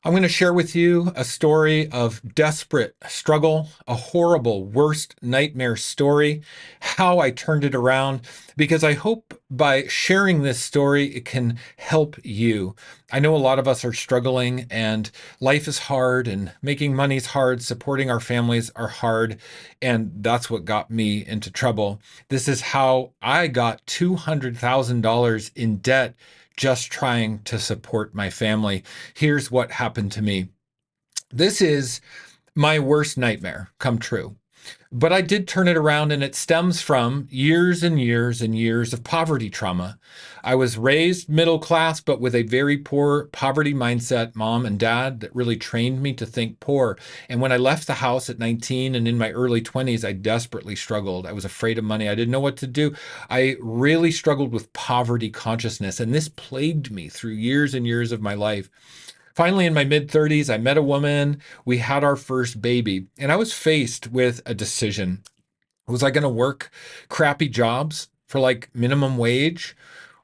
I'm going to share with you a story of desperate struggle, a horrible, worst nightmare story, how I turned it around, because I hope by sharing this story, it can help you. I know a lot of us are struggling and life is hard and making money is hard, supporting our families are hard, and that's what got me into trouble. This is how I got $200,000 in debt just trying to support my family. Here's what happened to me. This is my worst nightmare come true. But I did turn it around, and it stems from years and years and years of poverty trauma. I was raised middle class, but with a very poor poverty mindset, mom and dad, that really trained me to think poor. And when I left the house at 19 and in my early 20s, I desperately struggled. I was afraid of money. I didn't know what to do. I really struggled with poverty consciousness, and this plagued me through years and years of my life. Finally, in my mid 30s, I met a woman. We had our first baby, and I was faced with a decision. Was I going to work crappy jobs for like minimum wage,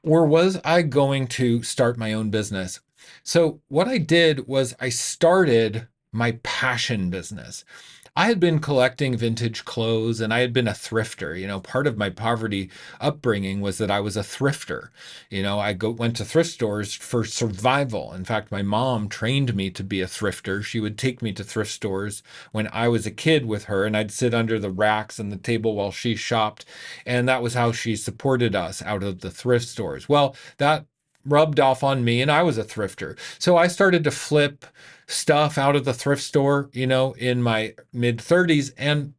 or was I going to start my own business? So, what I did was I started my passion business. I had been collecting vintage clothes and I had been a thrifter. Part of my poverty upbringing was that I was a thrifter. Went to thrift stores for survival. In fact, my mom trained me to be a thrifter. She would take me to thrift stores when I was a kid with her, and I'd sit under the racks and the table while she shopped. And that was how she supported us out of the thrift stores. Well, that rubbed off on me, and I was a thrifter. So I started to flip stuff out of the thrift store, in my mid 30s. And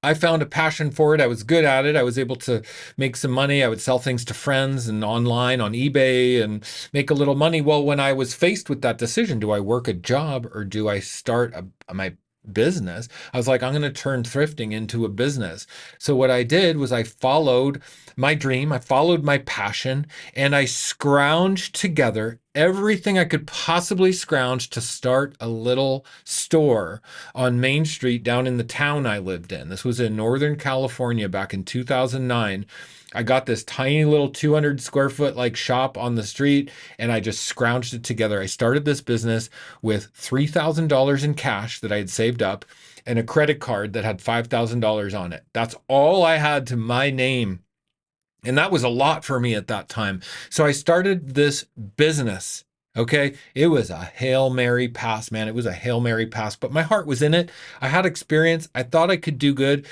I found a passion for it. I was good at it. I was able to make some money. I would sell things to friends and online on eBay and make a little money. Well, when I was faced with that decision, do I work a job or do I start my business? I was like, I'm going to turn thrifting into a business. So what I did was I followed my dream, I followed my passion, and I scrounged together everything I could possibly scrounge to start a little store on Main Street down in the town I lived in. This was in Northern California back in 2009. I got this tiny little 200 square foot like shop on the street, and I just scrounged it together. I started this business with $3,000 in cash that I had saved up and a credit card that had $5,000 on it. That's all I had to my name. And that was a lot for me at that time. So I started this business. Okay. It was a Hail Mary pass, man. It was a Hail Mary pass, but my heart was in it. I had experience. I thought I could do good.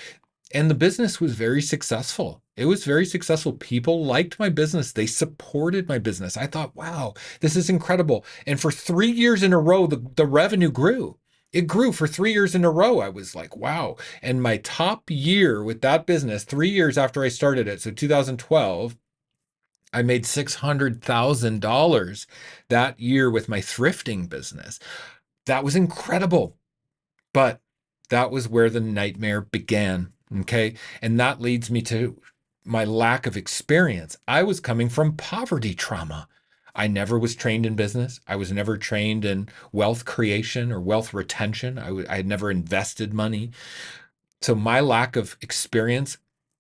And the business was very successful. It was very successful. People liked my business. They supported my business. I thought, wow, this is incredible. And for 3 years in a row, the revenue grew. It grew for 3 years in a row. I was like, wow. And my top year with that business, 3 years after I started it, so 2012, I made $600,000 that year with my thrifting business. That was incredible. But that was where the nightmare began. Okay. And that leads me to my lack of experience. I was coming from poverty trauma. I never was trained in business. I was never trained in wealth creation or wealth retention. I had never invested money. So my lack of experience,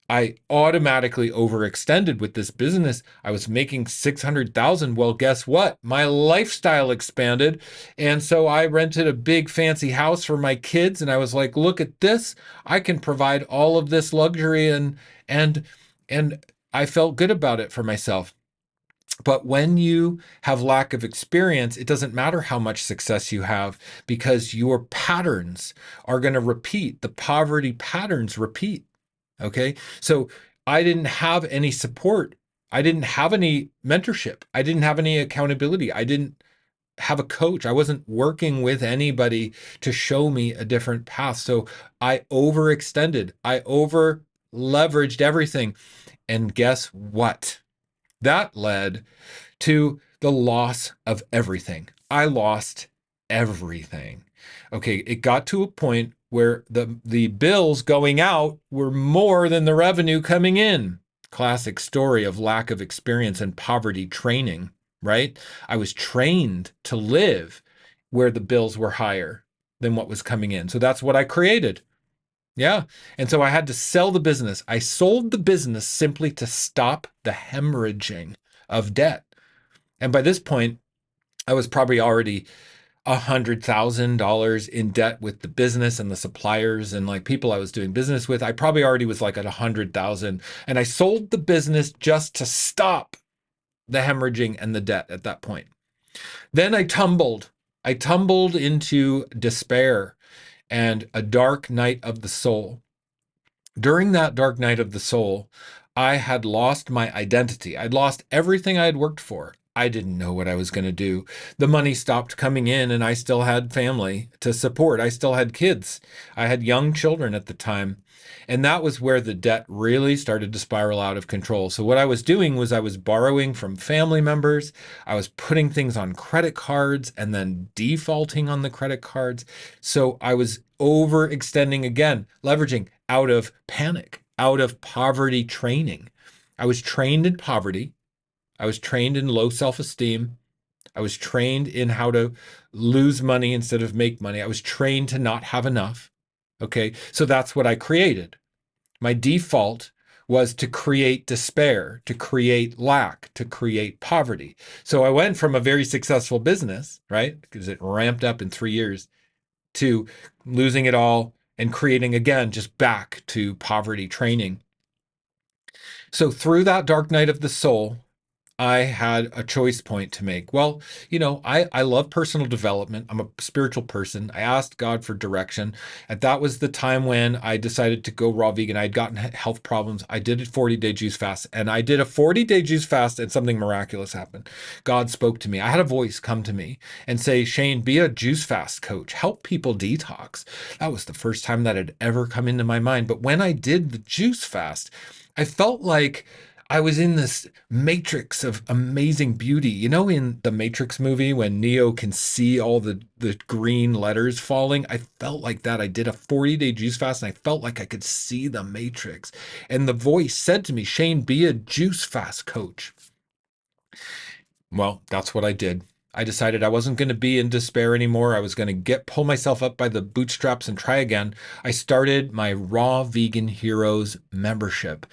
I automatically overextended with this business. I was making 600,000. Well, guess what? My lifestyle expanded. And so I rented a big fancy house for my kids, and I was like, look at this. I can provide all of this luxury, and and I felt good about it for myself. But when you have lack of experience, it doesn't matter how much success you have, because your patterns are going to repeat. The poverty patterns repeat. Okay. So I didn't have any support. I didn't have any mentorship. I didn't have any accountability. I didn't have a coach. I wasn't working with anybody to show me a different path. So I overextended. I over leveraged everything. And guess what? That led to the loss of everything. I lost everything. Okay, it got to a point where the bills going out were more than the revenue coming in. Classic story of lack of experience and poverty training, right? I was trained to live where the bills were higher than what was coming in. So that's what I created. Yeah. And so I had to sell the business. I sold the business simply to stop the hemorrhaging of debt. And by this point, I was probably already $100,000 in debt with the business and the suppliers and like people I was doing business with. I probably already was like at 100,000, and I sold the business just to stop the hemorrhaging and the debt at that point. Then I tumbled. I tumbled into despair and a dark night of the soul. During that dark night of the soul, I had lost my identity. I'd lost everything I had worked for. I didn't know what I was going to do. The money stopped coming in, and I still had family to support. I still had kids. I had young children at the time. And that was where the debt really started to spiral out of control. So, what I was doing was I was borrowing from family members. I was putting things on credit cards and then defaulting on the credit cards. So, I was overextending again, leveraging out of panic, out of poverty training. I was trained in poverty. I was trained in low self esteem. I was trained in how to lose money instead of make money. I was trained to not have enough. Okay. So that's what I created. My default was to create despair, to create lack, to create poverty. So I went from a very successful business, right? Because it ramped up in 3 years, to losing it all and creating again, just back to poverty training. So through that dark night of the soul, I had a choice point to make. Well, I love personal development. I'm a spiritual person. I asked God for direction. And that was the time when I decided to go raw vegan. I had gotten health problems. I did a 40-day juice fast, and I did a 40-day juice fast, and something miraculous happened. God spoke to me. I had a voice come to me and say, Shane, be a juice fast coach. Help people detox. That was the first time that had ever come into my mind. But when I did the juice fast, I felt like I was in this matrix of amazing beauty. In the Matrix movie, when Neo can see all the green letters falling, I felt like that. I did a 40-day juice fast, and I felt like I could see the matrix. And the voice said to me, Shane, be a juice fast coach. Well, that's what I did. I decided I wasn't going to be in despair anymore. I was going to pull myself up by the bootstraps and try again. I started my Raw Vegan Heroes membership.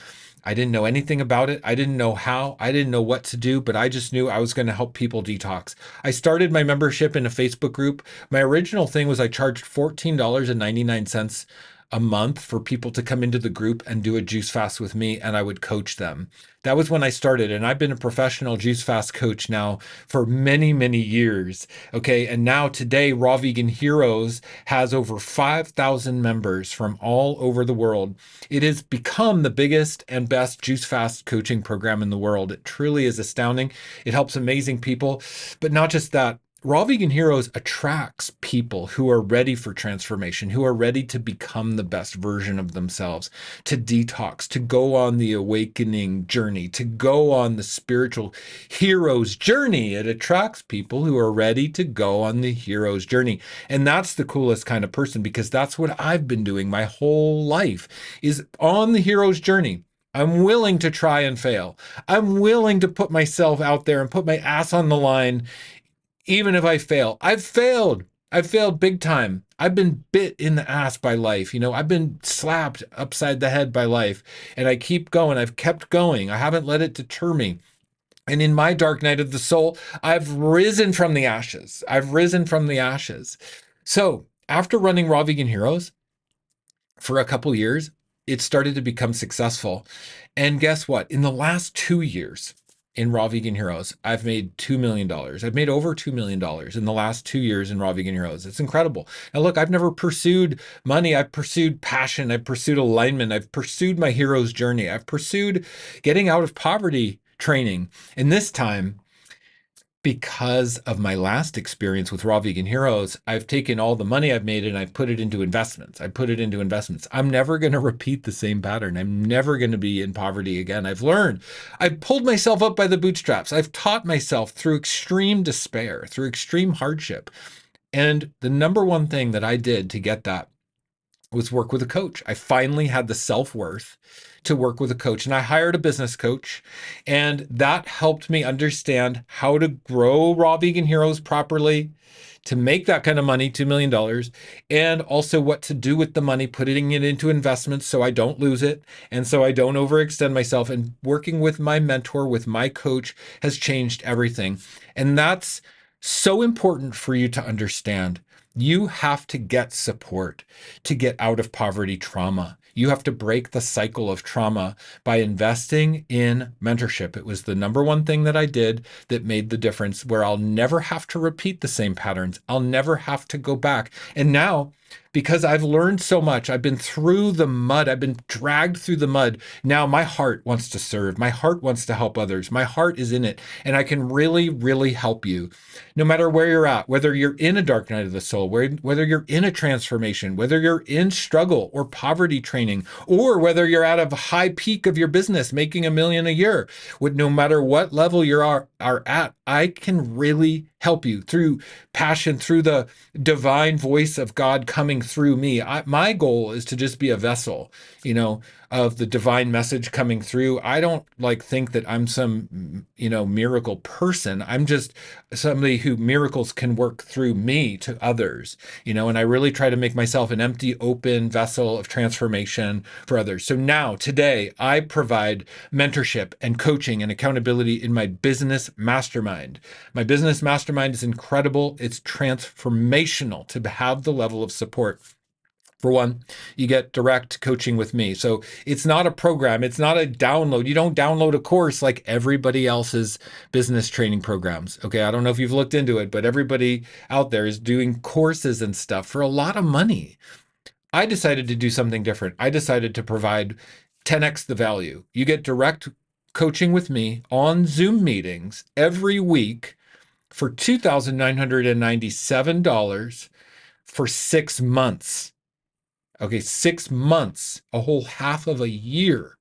I didn't know anything about it. I didn't know how. I didn't know what to do, but I just knew I was going to help people detox. I started my membership in a Facebook group. My original thing was I charged $14.99 a month for people to come into the group and do a juice fast with me, and I would coach them. That was when I started, and I've been a professional juice fast coach now for many, many years. Okay, and now today, Raw Vegan Heroes has over 5,000 members from all over the world. It has become the biggest and best juice fast coaching program in the world. It truly is astounding. It helps amazing people, but not just that. Raw Vegan Heroes attracts people who are ready for transformation, who are ready to become the best version of themselves, to detox, to go on the awakening journey, to go on the spiritual hero's journey. It attracts people who are ready to go on the hero's journey. And that's the coolest kind of person, because that's what I've been doing my whole life, is on the hero's journey. I'm willing to try and fail. I'm willing to put myself out there and put my ass on the line. Even if I fail, I've failed. I've failed big time. I've been bit in the ass by life. I've been slapped upside the head by life, and I keep going. I've kept going. I haven't let it deter me. And in my dark night of the soul, I've risen from the ashes. I've risen from the ashes. So after running Raw Vegan Heroes for a couple years, it started to become successful. And guess what? In the last 2 years, in Raw Vegan Heroes, I've made $2 million. I've made over $2 million in the last 2 years in Raw Vegan Heroes. It's incredible. Now, look, I've never pursued money. I've pursued passion. I've pursued alignment. I've pursued my hero's journey. I've pursued getting out of poverty training. And this time, because of my last experience with Raw Vegan Heroes, I've taken all the money I've made and I've put it into investments. I put it into investments. I'm never going to repeat the same pattern. I'm never going to be in poverty again. I've learned. I've pulled myself up by the bootstraps. I've taught myself through extreme despair, through extreme hardship. And the number one thing that I did to get that was work with a coach. I finally had the self-worth to work with a coach, and I hired a business coach, and that helped me understand how to grow Raw Vegan Heroes properly, to make that kind of money, $2 million, and also what to do with the money, putting it into investments so I don't lose it and so I don't overextend myself. And working with my mentor, with my coach, has changed everything. And that's So important for you to understand. You have to get support to get out of poverty trauma. You have to break the cycle of trauma by investing in mentorship. It was the number one thing that I did that made the difference, where I'll never have to repeat the same patterns. I'll never have to go back. And now, because I've learned so much, I've been through the mud, I've been dragged through the mud. Now my heart wants to serve. My heart wants to help others. My heart is in it. And I can really, really help you no matter where you're at, whether you're in a dark night of the soul, whether you're in a transformation, whether you're in struggle or poverty training, or whether you're at a high peak of your business, making $1 million a year. No matter what level you are at, I can really help you through passion, through the divine voice of God coming through me. My goal is to just be a vessel, of the divine message coming through. I don't think that I'm some, miracle person. I'm just somebody who miracles can work through me to others, and I really try to make myself an empty, open vessel of transformation for others. So now, today, I provide mentorship and coaching and accountability in my business mastermind. My business mastermind is incredible. It's transformational to have the level of support. For one, you get direct coaching with me. So it's not a program. It's not a download. You don't download a course like everybody else's business training programs. Okay. I don't know if you've looked into it, but everybody out there is doing courses and stuff for a lot of money. I decided to do something different. I decided to provide 10x the value. You get direct coaching with me on Zoom meetings every week for $2,997 for 6 months. Okay, 6 months, a whole half of a year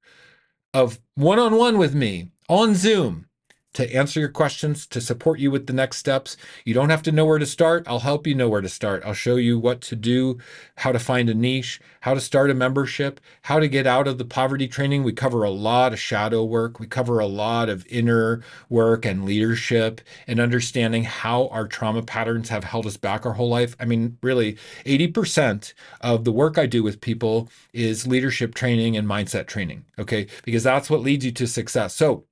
of one-on-one with me on Zoom to answer your questions, to support you with the next steps. You don't have to know where to start. I'll help you know where to start. I'll show you what to do, how to find a niche, how to start a membership, how to get out of the poverty training. We cover a lot of shadow work. We cover a lot of inner work and leadership and understanding how our trauma patterns have held us back our whole life. I mean, really, 80% of the work I do with people is leadership training and mindset training, okay? Because that's what leads you to success. So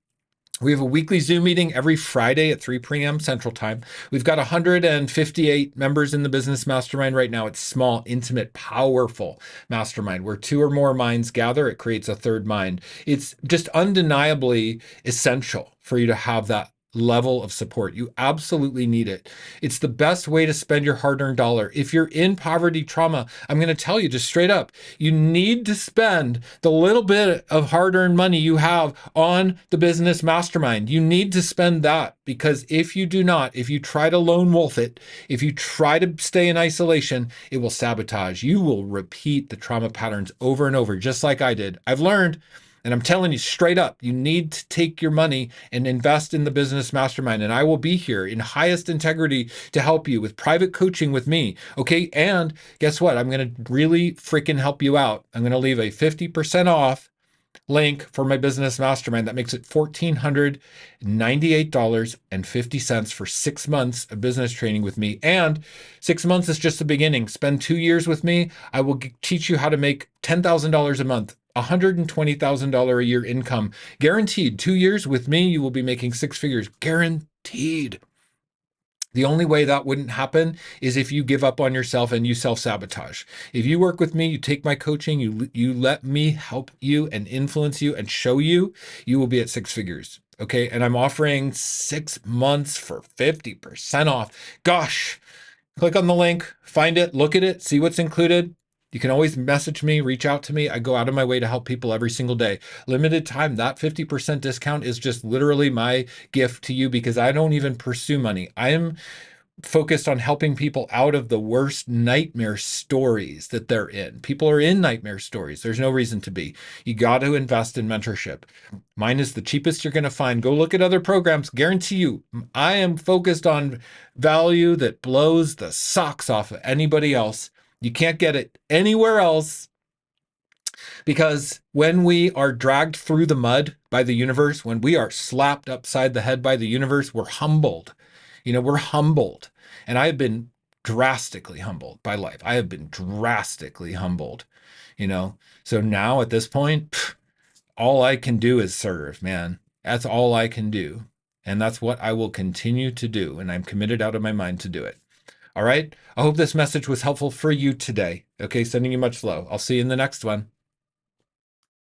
we have a weekly Zoom meeting every Friday at 3 p.m. Central Time. We've got 158 members in the business mastermind right now. It's small, intimate, powerful mastermind where 2 or more minds gather. It creates a third mind. It's just undeniably essential for you to have that level of support. You absolutely need it. It's the best way to spend your hard-earned dollar. If you're in poverty trauma, I'm going to tell you just straight up, you need to spend the little bit of hard-earned money you have on the business mastermind. You need to spend that, because if you do not, if you try to lone wolf it, if you try to stay in isolation, it will sabotage. You will repeat the trauma patterns over and over, just like I did. I've learned. And I'm telling you straight up, you need to take your money and invest in the business mastermind. And I will be here in highest integrity to help you with private coaching with me. Okay. And guess what? I'm going to really freaking help you out. I'm going to leave a 50% off link for my business mastermind. That makes it $1,498.50 for 6 months of business training with me. And 6 months is just the beginning. Spend 2 years with me. I will teach you how to make $10,000 a month. $120,000 a year income guaranteed. 2 years with me, you will be making 6 figures guaranteed. The only way that wouldn't happen is if you give up on yourself and you self-sabotage. If you work with me, you take my coaching, you let me help you and influence you and show you, you will be at 6 figures. Okay. And I'm offering 6 months for 50% off. Gosh, click on the link, find it, look at it, see what's included. You can always message me, reach out to me. I go out of my way to help people every single day. Limited time, that 50% discount is just literally my gift to you, because I don't even pursue money. I am focused on helping people out of the worst nightmare stories that they're in. People are in nightmare stories. There's no reason to be. You got to invest in mentorship. Mine is the cheapest you're going to find. Go look at other programs. Guarantee you, I am focused on value that blows the socks off of anybody else. You can't get it anywhere else, because when we are dragged through the mud by the universe, when we are slapped upside the head by the universe, we're humbled. We're humbled. And I have been drastically humbled by life. I have been drastically humbled, So now at this point, all I can do is serve, man. That's all I can do. And that's what I will continue to do. And I'm committed out of my mind to do it. All right. I hope this message was helpful for you today. Okay. Sending you much love. I'll see you in the next one.